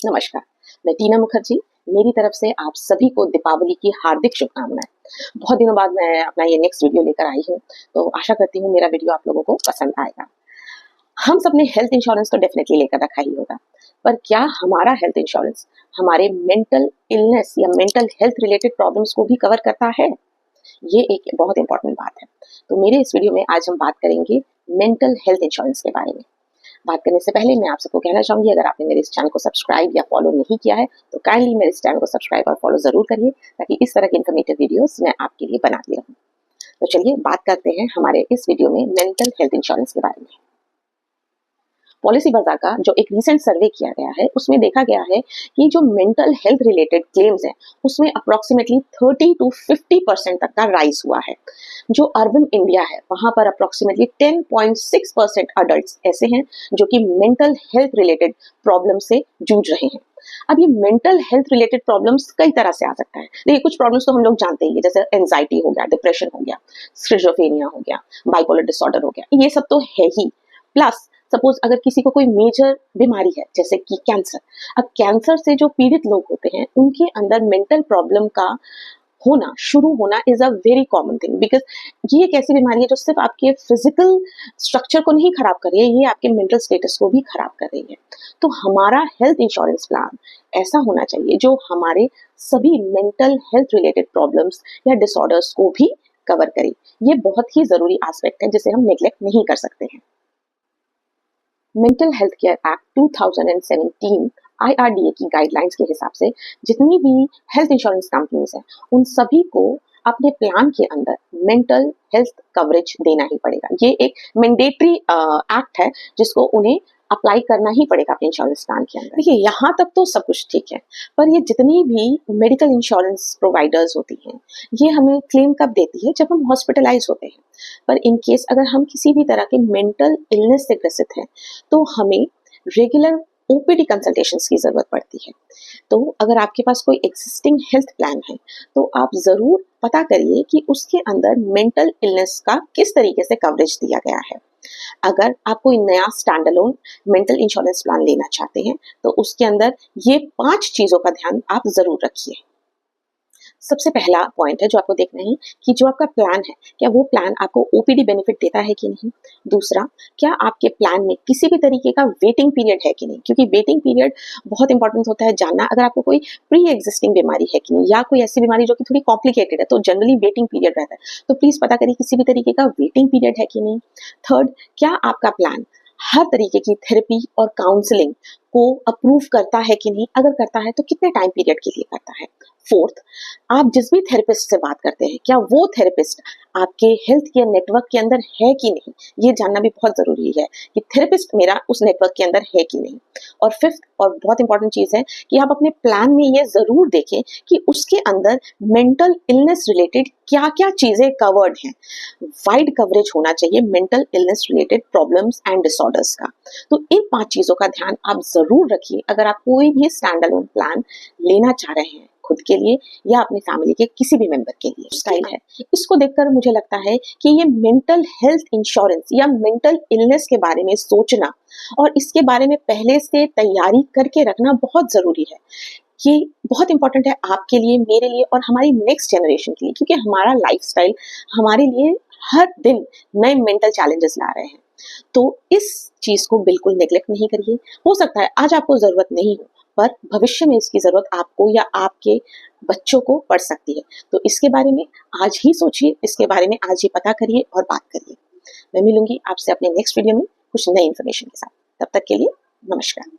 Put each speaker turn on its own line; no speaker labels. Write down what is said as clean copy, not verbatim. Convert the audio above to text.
नमस्कार, मैं टीना मुखर्जी। मेरी तरफ से आप सभी को दीपावली की हार्दिक शुभकामनाएं। बहुत दिनों बाद मैं अपना ये नेक्स्ट वीडियो लेकर आई हूँ, तो आशा करती हूँ मेरा वीडियो आप लोगों को पसंद आएगा। हम सब ने हेल्थ इंश्योरेंस तो डेफिनेटली लेकर रखा ही होगा, पर क्या हमारा हेल्थ इंश्योरेंस हमारे मेंटल इलनेस या मेंटल हेल्थ रिलेटेड प्रॉब्लम्स को भी कवर करता है? ये एक बहुत इंपॉर्टेंट बात है। तो मेरे इस वीडियो में आज हम बात करेंगे मेंटल हेल्थ इंश्योरेंस के बारे में। बात करने से पहले मैं आप सबको कहना चाहूंगी, अगर आपने मेरे इस चैनल को सब्सक्राइब या फॉलो नहीं किया है तो काइंडली मेरे इस चैनल को सब्सक्राइब और फॉलो जरूर करिए, ताकि इस तरह के इन्फॉर्मेटिव वीडियोस मैं आपके लिए बनाती रहूं। तो चलिए बात करते हैं हमारे इस वीडियो में मेंटल हेल्थ इंश्योरेंस के बारे में। पॉलिसी बाजार का जो एक रिसेंट सर्वे किया गया है, उसमें देखा गया है कि जो मेंटल हेल्थ रिलेटेड क्लेम्स हैं उसमें अप्रोक्सीमेटली 30 to 50% तक का राइज हुआ है। जो अर्बन इंडिया है वहां पर अप्रोक्सीमेटली 10.6% अडल्ट्स ऐसे हैं जो कि मेंटल हेल्थ रिलेटेड प्रॉब्लम से जूझ रहे हैं। अब ये मेंटल हेल्थ रिलेटेड प्रॉब्लम्स कई तरह से आ सकता है। देखिए, कुछ प्रॉब्लम्स तो हम लोग जानते ही हैं, जैसे एंजाइटी हो गया, डिप्रेशन हो गया, स्किज़ोफ्रेनिया हो गया, बाइपोलर डिसऑर्डर हो गया, ये सब तो है ही। प्लस सपोज अगर किसी को कोई मेजर बीमारी है जैसे कि कैंसर, अब कैंसर से जो पीड़ित लोग होते हैं उनके अंदर मेंटल प्रॉब्लम का होना, शुरू होना is a very common thing, because ये एक ऐसी बीमारी है जो सिर्फ आपके फिजिकल स्ट्रक्चर को नहीं खराब कर रही है, ये आपके मेंटल स्टेटस को भी खराब कर रही है। तो हमारा हेल्थ इंश्योरेंस प्लान ऐसा होना चाहिए जो हमारे सभी मेंटल हेल्थ रिलेटेड प्रॉब्लम्स या डिसऑर्डर्स को भी कवर करे। ये बहुत ही जरूरी एस्पेक्ट है जिसे हम नेग्लेक्ट नहीं कर सकते हैं। Mental health care act 2017 IRDA की गाइडलाइंस के हिसाब से जितनी भी हेल्थ इंश्योरेंस कंपनीज हैं उन सभी को अपने प्लान के अंदर मेंटल हेल्थ कवरेज देना ही पड़ेगा। ये एक मैंडेटरी एक्ट है जिसको उन्हें अप्लाई करना ही पड़ेगा अपने इंश्योरेंस प्लान के अंदर। देखिए, यहाँ तक तो सब कुछ ठीक है, पर ये जितनी भी मेडिकल इंश्योरेंस प्रोवाइडर्स होती हैं ये हमें क्लेम कब देती है? जब हम हॉस्पिटलाइज होते हैं। पर इन केस अगर हम किसी भी तरह के मेंटल इलनेस से ग्रसित हैं तो हमें रेगुलर OPD कंसल्टेशंस की जरूरत पड़ती है। तो अगर आपके पास कोई एग्जिस्टिंग हेल्थ प्लान है तो आप जरूर पता करिए कि उसके अंदर मेंटल इलनेस का किस तरीके से कवरेज दिया गया है। अगर आप कोई नया stand alone mental insurance plan लेना चाहते हैं तो उसके अंदर ये 5 चीजों का ध्यान आप जरूर रखिए। सबसे पहला पॉइंट है जो आपको देखना है कि जो आपका प्लान है क्या वो प्लान आपको OPD बेनिफिट देता है कि नहीं। दूसरा, क्या आपके प्लान में किसी भी तरीके का वेटिंग पीरियड है कि नहीं, क्योंकि वेटिंग पीरियड बहुत इंपॉर्टेंट होता है जानना। अगर आपको कोई प्री एग्जिस्टिंग बीमारी है कि नहीं या कोई ऐसी बीमारी जो कि थोड़ी कॉम्प्लिकेटेड है तो जनरली वेटिंग पीरियड रहता है, तो प्लीज पता करिए किसी भी तरीके का वेटिंग पीरियड है कि नहीं। थर्ड, क्या आपका प्लान हर तरीके की थेरेपी और काउंसलिंग को अप्रूव करता है कि नहीं, अगर करता है तो कितने टाइम पीरियड के लिए करता है। फोर्थ, आप जिस भी थेरेपिस्ट से बात करते हैं क्या वो थेरेपिस्ट आपके हेल्थ केयर नेटवर्क के अंदर है कि नहीं, ये जानना भी बहुत जरूरी है कि थेरेपिस्ट मेरा उस नेटवर्क के अंदर है कि नहीं। और फिफ्थ और बहुत इंपॉर्टेंट चीज है कि आप अपने प्लान में ये जरूर देखें कि उसके अंदर मेंटल इलनेस रिलेटेड क्या क्या चीजें कवर्ड हैं। वाइड कवरेज होना चाहिए mental illness related problems and disorders का। तो इन 5 चीजों का ध्यान आप जरूर रखिए अगर आप कोई भी स्टैंड अलोन प्लान लेना चाह रहे हैं खुद के लिए या अपनी फैमिली के किसी भी मेंबर के लिए। स्टाइल है, इसको देखकर मुझे लगता है कि ये मेंटल हेल्थ इंश्योरेंस या मेंटल इलनेस के बारे में सोचना और इसके बारे में पहले से तैयारी करके रखना बहुत जरूरी है। ये बहुत इंपॉर्टेंट है आपके लिए, मेरे लिए और हमारी नेक्स्ट जनरेशन के लिए, क्योंकि हमारा लाइफस्टाइल हमारे लिए हर दिन नए मेंटल चैलेंजेस ला रहे हैं। तो इस चीज को बिल्कुल नेग्लेक्ट नहीं करिए। हो सकता है आज आपको जरूरत नहीं हो, पर भविष्य में इसकी जरूरत आपको या आपके बच्चों को पड़ सकती है। तो इसके बारे में आज ही सोचिए, इसके बारे में आज ही पता करिए और बात करिए। मैं मिलूंगी आपसे अपने नेक्स्ट वीडियो में कुछ नई इन्फॉर्मेशन के साथ। तब तक के लिए नमस्कार।